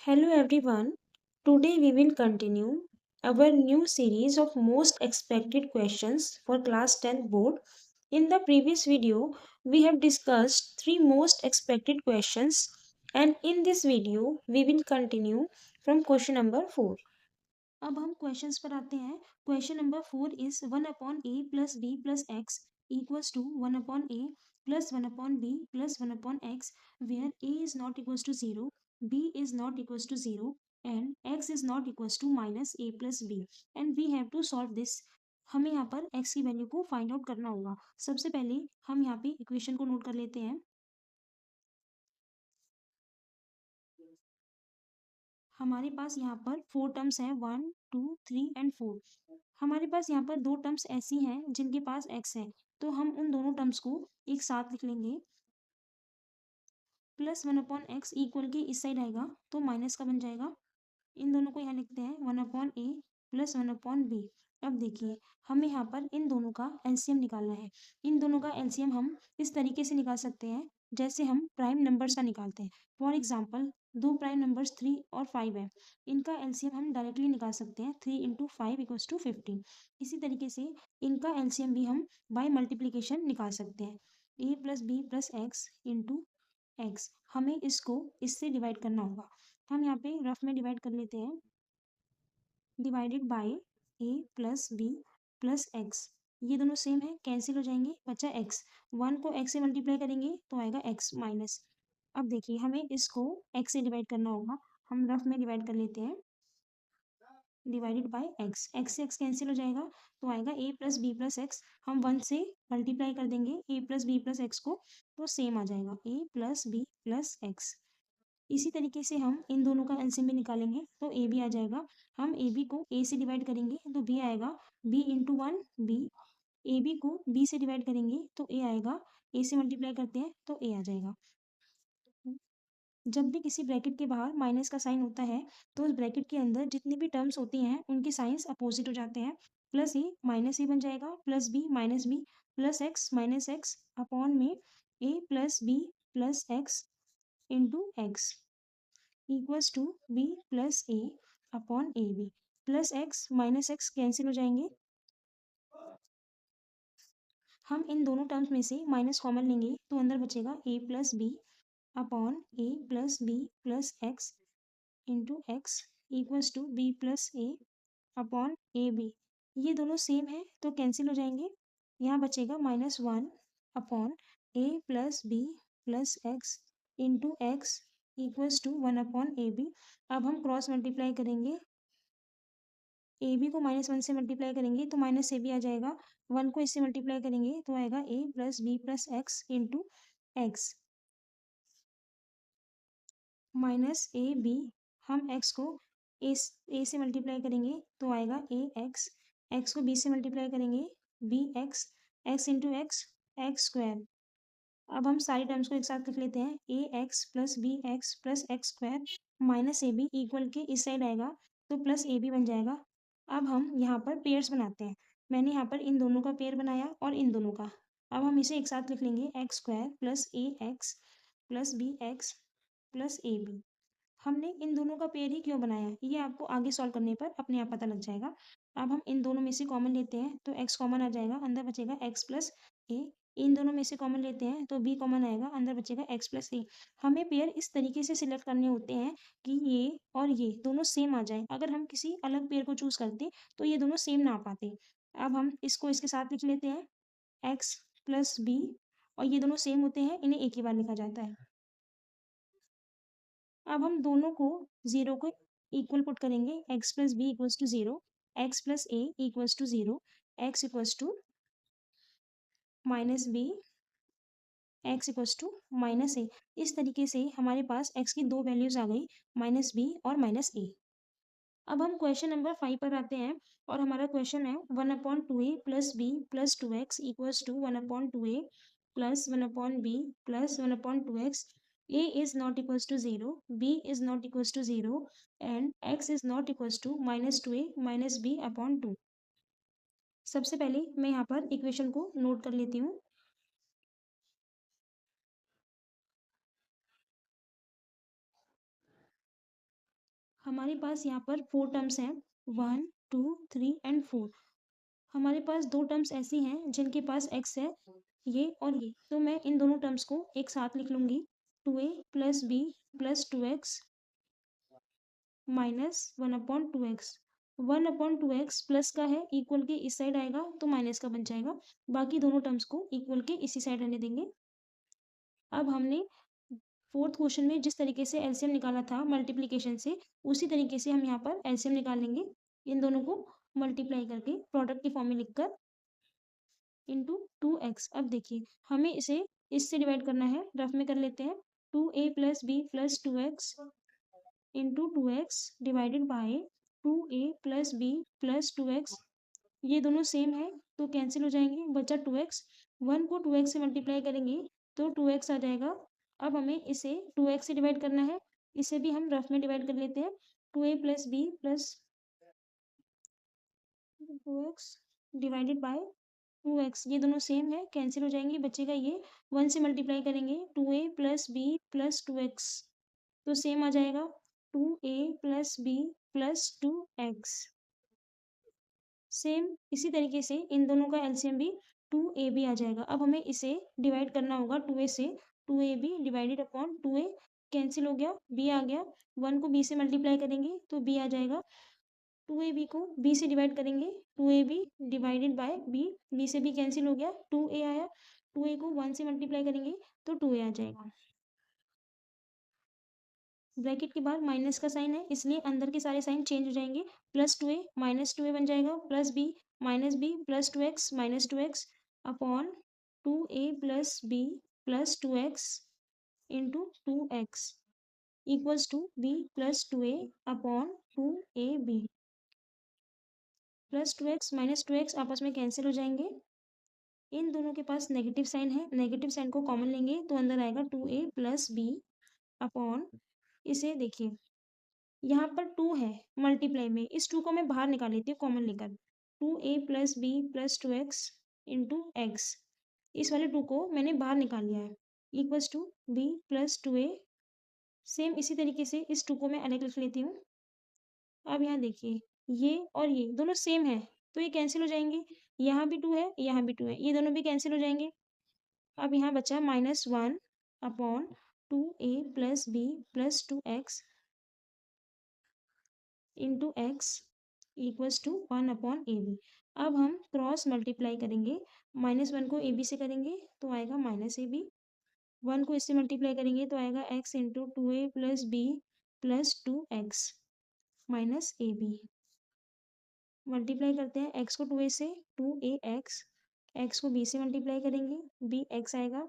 Hello everyone. Today we will continue our new series of most expected questions for class 10 board. In the previous video, we have discussed three most expected questions, and in this video we will continue from question number 4. अब हम questions पर आते हैं. Question number 4 is 1/a plus b plus x equals to 1/a plus 1/b plus 1/x where a is not equals to 0, b is not equals to 0 and x is not equals to minus a plus b and we have to solve this. हमें यहाँ पर x की value को find out करना होगा. सबसे पहले हम यहाँ पे इक्वेशन को नोट कर लेते हैं. हमारे पास यहाँ पर 4 टर्म्स हैं, 1 2 3 एंड 4. हमारे पास यहाँ पर दो टर्म्स ऐसी हैं जिनके पास x है, तो हम उन दोनों टर्म्स को एक साथ लिख लेंगे. प्लस 1/x इक्वल के इस साइड आएगा तो माइनस का बन जाएगा. इन दोनों को यहाँ लिखते हैं 1/a प्लस 1/b. अब देखिए हमें यहाँ पर इन दोनों का एलसीएम निकालना है. इन दोनों का एलसीएम हम इस तरीके से निकाल सकते हैं जैसे हम प्राइम नंबर्स का निकालते हैं. फॉर एग्जाम्पल दो प्राइम नंबर्स 3 और 5 है. इनका एलसीएम हम डायरेक्टली निकाल सकते हैं. 3 इंटू 5 इक्वल्स टू 15. इसी तरीके से इनका एलसीएम भी हम बाय मल्टीप्लीकेशन निकाल सकते हैं. a plus B plus x into x. हमें इसको इससे डिवाइड करना होगा. हम यहाँ पे रफ में डिवाइड कर लेते हैं. Divided by a plus B plus x. ये दोनों सेम है, कैंसिल हो जाएंगे, बचा एक्स. 1 को एक्स से मल्टीप्लाई करेंगे तो आएगा एक्स माइनस. अब देखिए हमें इसको एक्स से डिवाइड करना होगा. हम रफ में डिवाइड कर लेते हैं. Divided bye x. एक्स से एक्स कैंसिल हो जाएगा तो आएगा a plus B plus x. हम 1 से मल्टीप्लाई कर देंगे ए प्लस बी प्लस एक्स को तो सेम आ जाएगा ए प्लस बी प्लस एक्स. इसी तरीके से हम इन दोनों का एलसीएम भी निकालेंगे तो ए बी आ जाएगा. हम ए बी को ए से डिवाइड करेंगे तो बी आएगा. B into 1 b. A b को बी से डिवाइड करेंगे तो ए आएगा. ए से मल्टीप्लाई करते हैं तो ए आ जाएगा. जब भी किसी ब्रैकेट के बाहर माइनस का साइन होता है तो उस ब्रैकेट के अंदर जितनी भी टर्म्स होती हैं उनके साइंस अपोजिट हो जाते हैं. प्लस ए माइनस ए बन जाएगा. Plus B minus B plus X minus X upon में A plus B plus x into x equals to B plus A upon A B. Plus X minus X cancel हो जाएंगे. हम इन दोनों terms में से minus common लेंगे तो अंदर बचेगा A plus B upon A plus B plus x into x equals to B plus A upon A B. ये दोनों सेम है तो कैंसिल हो जाएंगे. यहाँ बचेगा -1 upon A plus B plus x into x equals to 1 upon A b. अब हम क्रॉस मल्टीप्लाई करेंगे. ए बी को -1 से मल्टीप्लाई करेंगे तो माइनस ए बी आ जाएगा. 1 को इससे मल्टीप्लाई करेंगे तो आएगा a plus B plus x into x minus a b. हम एक्स को ए से मल्टीप्लाई करेंगे तो आएगा ए एक्स. एक्स को बी से मल्टीप्लाई करेंगे b x. X into x x square. अब हम सारी टर्म्स को एक साथ लिख लेते हैं. A x plus b x plus x square minus a b equal के इस साइड आएगा तो प्लस ए बी बन जाएगा. अब हम यहाँ पर पेयर्स बनाते हैं. मैंने यहाँ पर इन दोनों का पेयर बनाया और इन दोनों का. अब हम इसे एक साथ लिख लेंगे. X square plus a x plus b x plus a b. हमने इन दोनों का पेयर ही क्यों बनाया ये आपको आगे सॉल्व करने पर अपने आप पता लग जाएगा. अब हम इन दोनों में से कॉमन लेते हैं तो एक्स कॉमन आ जाएगा. अंदर बचेगा एक्स प्लस ए. इन दोनों में से कॉमन लेते हैं तो बी कॉमन आएगा. अंदर बचेगा एक्स प्लस ए. हमें पेयर इस तरीके से सिलेक्ट करने होते हैं कि ये और ये दोनों सेम आ जाए. अगर हम किसी अलग पेयर को चूज करते तो ये दोनों सेम ना आ पाते. अब हम इसको इसके साथ लिख लेते हैं एक्स प्लस बी. और ये दोनों सेम होते हैं, इन्हें एक ही बार लिखा जाता है. अब हम दोनों को जीरो को इक्वल पुट करेंगे. X plus b equals to 0. X plus a equals to 0. X equals to minus b x equals to minus a. इस तरीके से हमारे पास एक्स की दो वैल्यूज आ गई, माइनस बी और माइनस ए. अब हम क्वेश्चन नंबर 5 पर आते हैं और हमारा क्वेश्चन है 1/2a plus B plus 2x equals to 1/2a plus 1/b plus 1/2x. a is not equals to 0, b is not equals to 0 and x is not equals to -2a minus b upon 2. सबसे पहले मैं यहाँ पर equation को note कर लेती हूँ. हमारे पास यहाँ पर 4 टर्म्स हैं, 1 2 3 एंड 4। हमारे पास 2 टर्म्स ऐसी हैं जिनके पास x है, ये और ये। तो मैं इन दोनों टर्म्स को एक साथ लिख लूँगी, 2a plus b plus 2x minus 1/2x। 1/2x plus का है, इक्वल के इस साइड आएगा तो माइनस का बन जाएगा। बाकी दोनों टर्म्स को इक्वल के इसी साइड रहने देंगे। अब हमने फोर्थ क्वेश्चन में जिस तरीके से एलसीएम निकाला था मल्टीप्लिकेशन से, उसी तरीके से हम यहाँ पर एलसीएम निकाल लेंगे। इन दोनों को मल्टीप्लाई करके प्रोडक्ट की फॉर्म में लिखकर इंटू 2x। अब देखिए हमें इसे इससे डिवाइड करना है, रफ में कर लेते हैं। 2a plus b plus 2x into 2x divided by 2a plus b plus 2x। ये दोनों सेम है तो कैंसिल हो जाएंगे, बचा 2x। 1 को 2x से मल्टीप्लाई करेंगे तो 2x आ जाएगा। अब हमें इसे 2x से डिवाइड करना है, इसे भी हम रफ में डिवाइड कर लेते हैं। 2a plus b plus 2x divided by 2x। ये दोनों सेम है, कैंसिल हो जाएंगे, बचेगा ये। 1 से मल्टीप्लाई करेंगे 2a plus b plus 2x तो सेम आ जाएगा, 2a plus b plus 2x। Same इसी तरीके से इन दोनों का एलसीएम भी 2ab आ जाएगा। अब हमें इसे डिवाइड करना होगा 2a से, 2ab divided upon 2a cancel हो गया, b आ गया। 1 को b से मल्टीप्लाई करेंगे तो b आ जाएगा। 2ab को b से डिवाइड करेंगे, 2ab डिवाइडेड बाय b से b कैंसिल हो गया, 2a आया। 2a को 1 से मल्टीप्लाई करेंगे तो 2a आ जाएगा। ब्रैकेट के बाद माइनस का साइन है, इसलिए अंदर के सारे साइन चेंज हो जाएंगे। प्लस 2a माइनस 2a बन जाएगा, plus b minus b plus 2x minus 2x upon 2a plus b plus 2x into 2x equals to b plus 2a upon 2ab। Plus 2x minus 2x आपस में cancel हो जाएंगे। इन दोनों के पास नेगेटिव साइन है, नेगेटिव साइन को कॉमन लेंगे तो अंदर आएगा 2a प्लस b अपॉन, इसे देखिए यहाँ पर 2 है मल्टीप्लाई में, इस 2 को मैं बाहर निकाल लेती हूँ कॉमन लेकर। 2a plus b plus 2x into x, इस वाले 2 को मैंने बाहर निकाल लिया है, equals to b plus 2a। Same इसी तरीके से इस 2 को मैं अलग लिख लेती हूँ। अब यहाँ देखिए ये और ये दोनों सेम है तो ये कैंसिल हो जाएंगे। यहाँ भी 2 है, यहाँ भी 2 है, ये दोनों भी कैंसिल हो जाएंगे। अब यहाँ बचा -1 upon 2a plus b plus 2x into x equals to 1/ab। अब हम क्रॉस मल्टीप्लाई करेंगे, -1 को ab से करेंगे तो आएगा -ab, 1 को इससे मल्टीप्लाई करेंगे तो आएगा x into 2a plus b plus 2x minus ab। Multiply करते हैं x को 2a से, 2ax, x को b से मल्टीप्लाई करेंगे bx आएगा,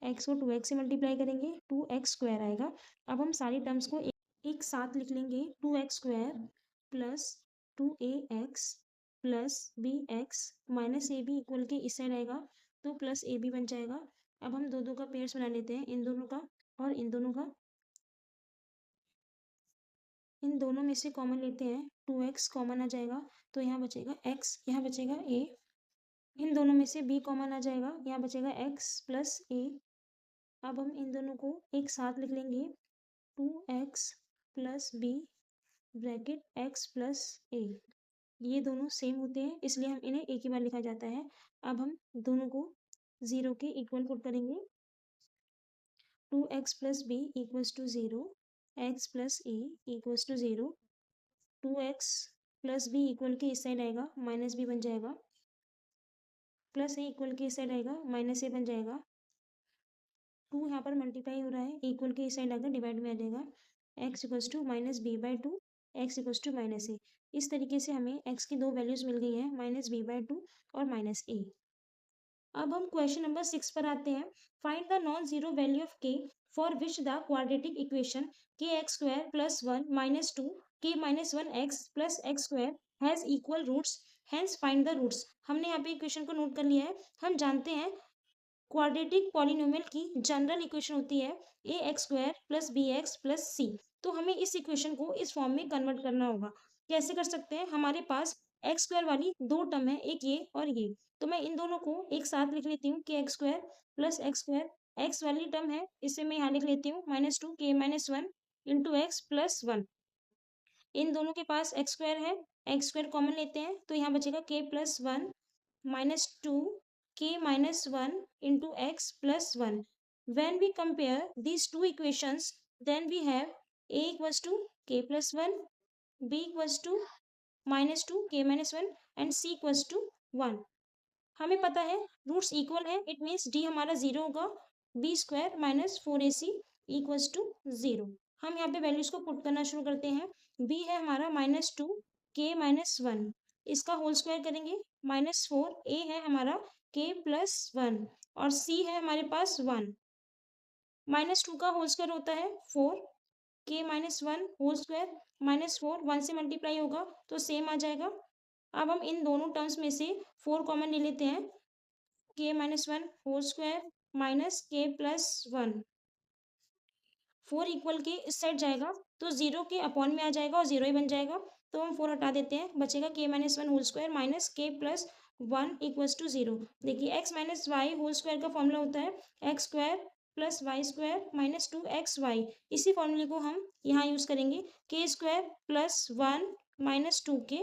x को 2x से मल्टीप्लाई करेंगे 2x स्क्वायर आएगा। अब हम सारी टर्म्स को एक साथ लिख लेंगे, 2x square plus 2ax plus bx minus ab equal के इस साइड आएगा तो प्लस ab बन जाएगा। अब हम दो दो का पेयर्स बना लेते हैं, इन दोनों का और इन दोनों का। इन दोनों में से कॉमन लेते हैं, 2x कॉमन आ जाएगा तो यहाँ बचेगा x, यहाँ बचेगा a। इन दोनों में से b कॉमन आ जाएगा, यहाँ बचेगा x प्लस a। अब हम इन दोनों को एक साथ लिख लेंगे, 2x plus b bracket x plus a। ये दोनों सेम होते हैं इसलिए हम इन्हें एक ही बार लिखा जाता है। अब हम दोनों को 0 के इक्वल पुट करेंगे, 2x plus b equals to 0, x plus a equals to 0, 2x plus b equal के इस साइड आएगा माइनस b बन जाएगा, प्लस a इक्वल के इस साइड आएगा माइनस a बन जाएगा। 2 यहाँ पर मल्टीप्लाई हो रहा है, इक्वल के इस साइड आकर डिवाइड में आ जाएगा, x equals to minus b by 2, x equals to minus a। इस तरीके से हमें x की दो वैल्यूज मिल गई हैं, माइनस b बाई 2 और माइनस a। अब हम क्वेश्चन नंबर 6 पर आते हैं। Find the non zero value of k for which the quadratic equation kx square plus 1 minus 2 k minus 1x plus x square has equal roots, hence find the roots. हमने यहाँ पे equation को note कर लिया है। हम जानते हैं क्वाड्रेटिक पॉलिनोमियल की जनरल इक्वेशन होती है a x square plus b x plus c. तो हमें इस इक्वेशन को इस फॉर्म में कन्वर्ट करना होगा। कैसे कर सकते हैं, हमारे पास एक्स स्क्वायर वाली दो टर्म है, एक ये और ये, तो मैं इन दोनों को एक साथ लिख लेती हूँ, के x square plus x square. X वाली टर्म है इसे मैं यहाँ लिख लेती हूँ -2 k-1 इंटू एक्स प्लस 1। इन दोनों के पास एक्स स्क्वायर है, एक्स स्क्वायर कॉमन लेते हैं तो यहाँ बचेगा के plus one minus two k minus one into x plus one. When we compare these two equations, then we have a equals to k plus 1, b equals to minus 2 k minus 1 and c equals to 1. हमें पता है roots equal है, it means D हमारा zero होगा. B square minus four a c equals to zero. हम यहाँ पे values को पुट करना शुरू करते हैं. बी है हमारा minus two k minus one, इसका होल स्क्वायर करेंगे माइनस फोर. ए है हमारा के प्लस वन और सी है हमारे पास वन. माइनस टू का होल स्क्वायर होता है four, k minus one whole square minus four, one से मल्टीप्लाई होगा तो सेम आ जाएगा. अब हम इन दोनों टर्म्स में से फोर कॉमन ले लेते हैं. K minus one whole square minus k plus one. Four equal के इस साइड जाएगा तो जीरो के अपॉन में आ जाएगा और जीरो ही बन जाएगा. तो हम फोर हटा देते हैं, बचेगा k minus one whole square minus k plus one equals to zero. देखिए x minus y whole square का फॉर्मूला होता है x square plus y square minus two x y. इसी फॉर्मूले को हम यहाँ यूज करेंगे. K square plus one minus two k,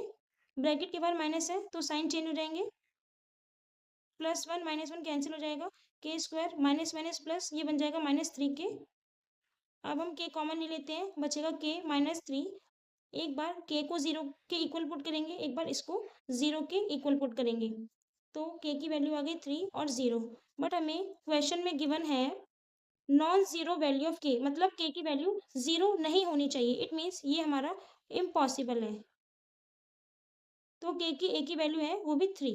bracket के बाद माइनस है तो साइन चेंज हो जाएंगे, plus one minus one cancel हो जाएगा, के स्क्वायर माइनस माइनस प्लस ये बन जाएगा माइनस थ्री के. अब हम के कॉमन ले लेते हैं, बचेगा के माइनस थ्री. एक बार के को जीरो के इक्वल पुट करेंगे, एक बार इसको जीरो के इक्वल पुट करेंगे तो के की वैल्यू आ गई थ्री और जीरो. बट हमें क्वेश्चन में गिवन है नॉन जीरो वैल्यू ऑफ के, मतलब के की वैल्यू जीरो नहीं होनी चाहिए. इट मीन्स ये हमारा इम्पॉसिबल है. तो के की ए की वैल्यू है वो भी थ्री.